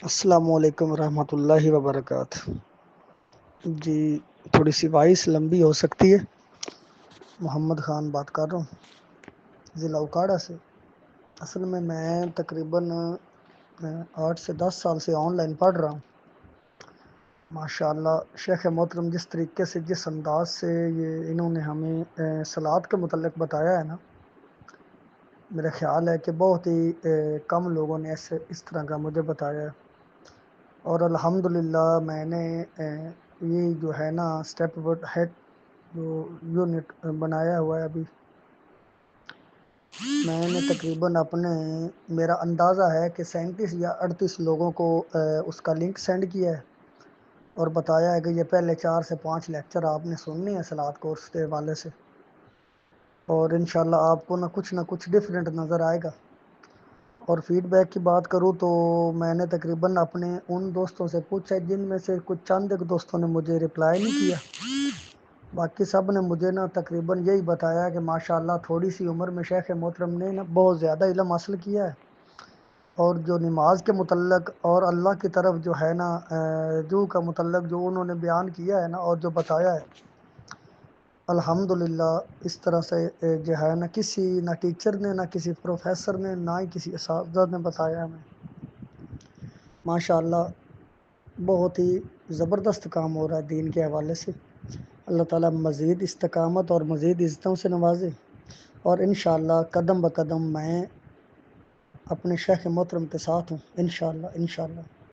السلام علیکم ورحمۃ اللہ وبرکاتہ۔ جی، تھوڑی سی وائس لمبی ہو سکتی ہے۔ محمد خان بات کر رہا ہوں ضلع اوکاڑا سے۔ اصل میں تقریباً 8 سے 10 سال سے آن لائن پڑھ رہا ہوں۔ ماشاء اللہ شیخ محترم جس طریقے سے جس انداز سے انہوں نے ہمیں صلوات کے متعلق بتایا ہے نا، میرا خیال ہے کہ بہت ہی کم لوگوں نے اس طرح کا مجھے بتایا ہے۔ اور الحمدللہ میں نے یہ جو ہے نا اسٹیپ ہیڈ جو یونٹ بنایا ہوا ہے ابھی، میں نے تقریباً میرا اندازہ ہے کہ 37 یا 38 لوگوں کو اس کا لنک سینڈ کیا ہے، اور بتایا ہے کہ یہ پہلے 4 سے 5 لیکچر آپ نے سننے ہیں صلوات کورس کے حوالے سے، اور انشاءاللہ آپ کو نہ کچھ ڈیفرنٹ نظر آئے گا۔ اور فیڈ بیک کی بات کروں تو میں نے تقریباً اپنے ان دوستوں سے پوچھا جن میں سے کچھ چند ایک دوستوں نے مجھے رپلائی نہیں کیا، باقی سب نے مجھے تقریباً یہی بتایا کہ ماشاءاللہ تھوڑی سی عمر میں شیخ محترم نے بہت زیادہ علم حاصل کیا ہے، اور جو نماز کے متعلق اور اللہ کی طرف جو ہے رجوع کا متعلق جو انہوں نے بیان کیا ہے اور جو بتایا ہے، الحمدللہ اس طرح سے جو ہے نہ ٹیچر نے، نہ کسی پروفیسر نے، نہ ہی کسی اساتذہ نے بتایا ہمیں۔ ماشاءاللہ بہت ہی زبردست کام ہو رہا ہے دین کے حوالے سے۔ اللہ تعالیٰ مزید استقامت اور مزید عزتوں سے نوازے، اور انشاءاللہ قدم بقدم میں اپنے شیخ محترم کے ساتھ ہوں، انشاءاللہ انشاءاللہ۔